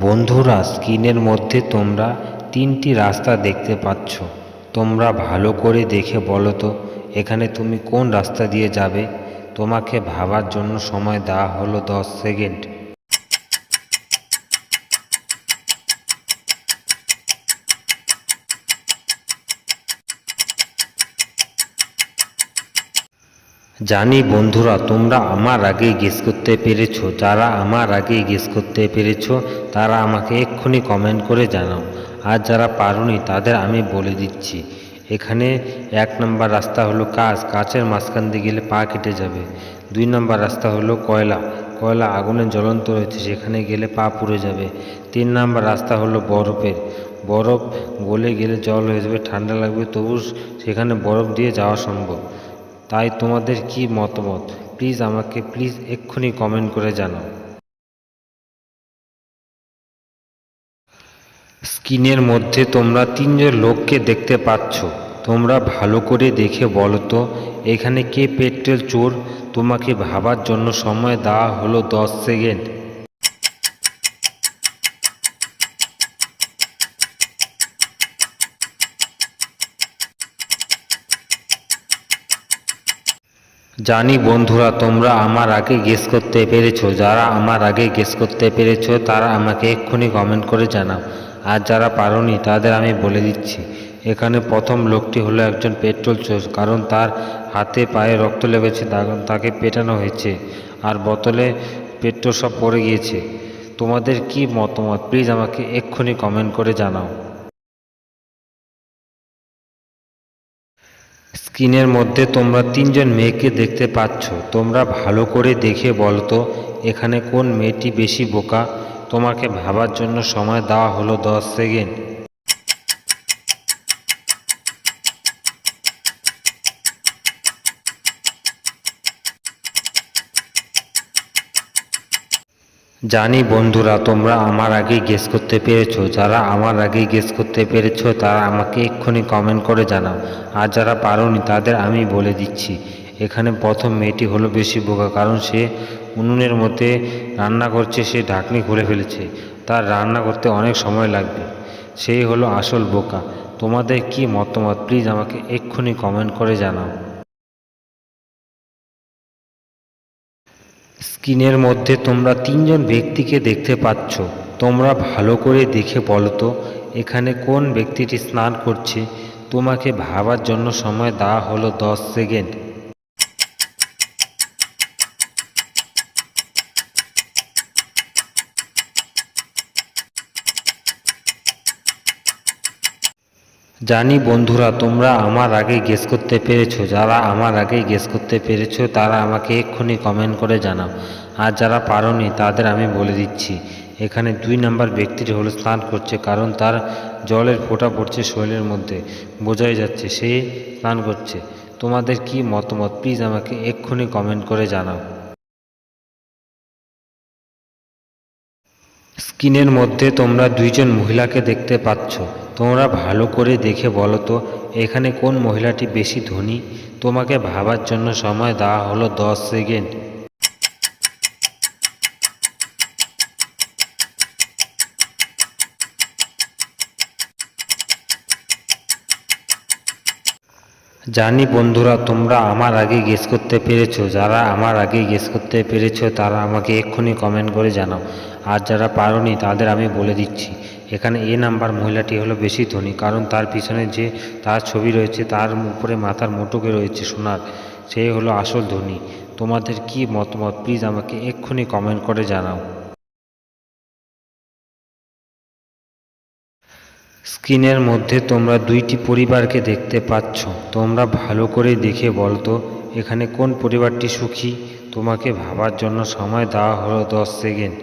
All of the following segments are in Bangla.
বন্ধুরা, স্ক্রিনের মধ্যে তোমরা তিনটি রাস্তা দেখতে পাচ্ছ। তোমরা ভালো করে দেখে বলো তো এখানে তুমি কোন রাস্তা দিয়ে যাবে। তোমাকে ভাবার জন্য সময় দেওয়া হলো 10 সেকেন্ড। জানি বন্ধুরা, তোমরা আমার আগেই গেস করতে পেরেছো। যারা আমার আগেই গেস করতে পেরেছো তারা আমাকে এক্ষুনি কমেন্ট করে জানাও। আর যারা পারোনি তাদের আমি বলে দিচ্ছি, এখানে 1 নম্বর রাস্তা হলো কাচের মাঝখান দিয়ে গেলে পা কেটে যাবে। 2 নম্বর রাস্তা হলো কয়লা আগুনে জ্বলন্ত রয়েছে, সেখানে গেলে পা পুড়ে যাবে। 3 নম্বর রাস্তা হলো বরফ গলে গেলে জল হয়ে যাবে, ঠান্ডা লাগবে, তবু সেখানে বরফ দিয়ে যাওয়া সম্ভব। তাই তোমাদের কি মতামত আমাকে এক্ষুনি কমেন্ট করে জানাও। স্ক্রিনের মধ্যে তোমরা 3 জন লোককে দেখতে পাচ্ছ। তোমরা ভালো করে দেখে বলো তো এখানে কে পেট্রোল চোর। তোমাকে ভাবার জন্য সময় দেওয়া হলো 10 সেকেন্ড। জানি বন্ধুরা, তোমরা আমার আগে গেস করতে পেরেছো। যারা আমার আগে গেস করতে পেরেছো তারা আমাকে এক্ষুনি কমেন্ট করে জানাও। আর যারা পারোনি তাদের আমি বলে দিচ্ছি, এখানে প্রথম লোকটি হলো একজন পেট্রোল চোর। কারণ তার হাতে পায়ে রক্ত লেগেছে, তাকে পেটানো হয়েছে আর বোতলে পেট্রোল সব পড়ে গিয়েছে। তোমাদের কি মতামত প্লিজ আমাকে এক্ষুনি কমেন্ট করে জানাও। স্ক্রিনের মধ্যে তোমরা 3 জন মেয়েকে দেখতে পাচ্ছ। তোমরা ভালো করে দেখে বলো তো এখানে কোন মেয়েটি বেশি বোকা। তোমাকে ভাবার জন্য সময় দেওয়া হলো 10 সেকেন্ড। জানি বন্ধুরা, তোমরা আমার আগেই গেস করতে পেরেছো। যারা আমার আগেই গেস করতে পেরেছো তারা আমাকে এক্ষুনি কমেন্ট করে জানাও। আর যারা পারোনি তাদের আমি বলে দিচ্ছি, এখানে প্রথম মেয়েটি হলো বেশি বোকা। কারণ সে উনুনের মধ্যে রান্না করছে, সে ঢাকনি খুলে ফেলেছে, তার রান্না করতে অনেক সময় লাগবে। সেই হলো আসল বোকা। তোমাদের কি মতামত প্লিজ আমাকে এক্ষুনি কমেন্ট করে জানাও। স্ক্রিনের মধ্যে তোমরা 3 জন ব্যক্তিকে দেখতে পাচ্ছ। তোমরা ভালো করে দেখে বলো তো এখানে কোন ব্যক্তিটি স্নান করছে। তোমাকে ভাবার জন্য সময় দেওয়া হলো 10 সেকেন্ড। জানি বন্ধুরা, তোমরা আমার আগে গেস করতে পেরেছো। যারা আমার আগেই গেস করতে পেরেছো তারা আমাকে এক্ষুনি কমেন্ট করে জানাও। আর যারা পারোনি তাদের আমি বলে দিচ্ছি, এখানে 2 নম্বর ব্যক্তিটি হলো স্নান করছে। কারণ তার জলের ফোঁটা পড়ছে শরীরের মধ্যে, বোঝাই যাচ্ছে সে স্নান করছে। তোমাদের কি মতামত প্লিজ আমাকে এক্ষুনি কমেন্ট করে জানাও। স্ক্রিনের মধ্যে তোমরা 2 জন মহিলাকে দেখতে পাচ্ছ। তোমরা ভালো করে দেখে বলো তো এখানে কোন মহিলাটি বেশি ধনী। তোমাকে ভাবার জন্য সময় দেওয়া হলো 10 সেকেন্ড। জানি বন্ধুরা, তোমরা আমার আগে গেস করতে পেরেছো। যারা আমার আগে গেস করতে পেরেছো তারা আমাকে এক্ষুনি কমেন্ট করে জানাও। আর যারা পারোনি তাদের আমি বলে দিচ্ছি, এখানে এ নাম্বার মহিলাটি হলো বেশি ধনী। কারণ তার পিছনে যে তার ছবি রয়েছে, তার উপরে মাথার মুটুকে রয়েছে সোনার, সেই হলো আসল ধনী। তোমাদের কি মতামত প্লিজ আমাকে এক্ষুনি কমেন্ট করে জানাও। স্ক্রিনের মধ্যে তোমরা 2টি পরিবারকে দেখতে পাচ্ছ। তোমরা ভালো করে দেখে বলো তো এখানে কোন পরিবারটি সুখী। তোমাকে ভাবার জন্য সময় দেওয়া হলো 10 সেকেন্ড।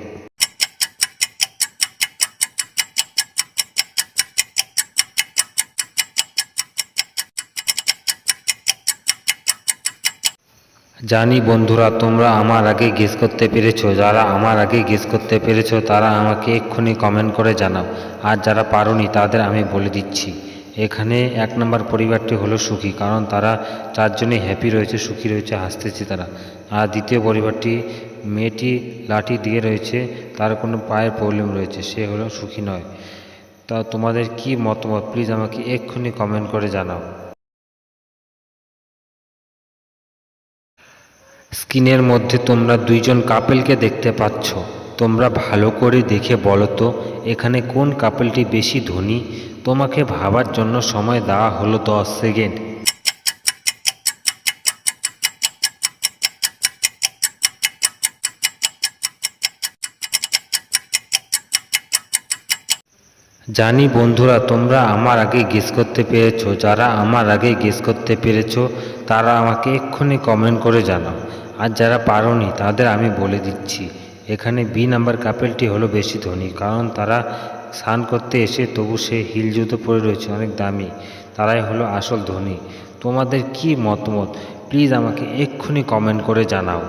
জানি বন্ধুরা, তোমরা আমার আগে গেস করতে পেরেছো। যারা আমার আগে গেস করতে পেরেছো তারা আমাকে এক্ষুনি কমেন্ট করে জানাও। আর যারা পারোনি তাদের আমি বলে দিচ্ছি, এখানে 1 নম্বর পরিবারটি হলো সুখী। কারণ তারা 4 জনই হ্যাপি রয়েছে, সুখী রয়েছে, হাসতেছে তারা। আর দ্বিতীয় পরিবারটি মেয়েটি লাঠি দিয়ে রয়েছে, তার কোনো পায়ের প্রবলেম রয়েছে, সে হলো সুখী নয়। তা তোমাদের কি মতামত প্লিজ আমাকে এক্ষুনি কমেন্ট করে জানাও। স্ক্রিনের মধ্যে তোমরা দুইজন কাপেলকে দেখতে পাচ্ছ। তোমরা ভালো করে দেখে বলো তো এখানে কোন কাপেলটি বেশি ধনী। তোমাকে ভাবার জন্য সময় দেওয়া হলো 10 সেকেন্ড। জানি বন্ধুরা তোমরা আমার আগে গেস করতে পেরেছো। যারা আমার আগে গেস করতে পেরেছো তারা আমাকে এক্ষুনি কমেন্ট করে জানাও। আর যারা পারোনি তাদের আমি বলে দিচ্ছি, এখানে বি নাম্বার কাপেলটি হলো বেশি ধনী, কারণ তারা স্নান করতে এসে তবু সে হিল জুতো পরে রয়েছে অনেক দামি, তারাই হলো আসল ধনী। তোমাদের কি মতামত প্লিজ আমাকে এক্ষুনি কমেন্ট করে জানাও।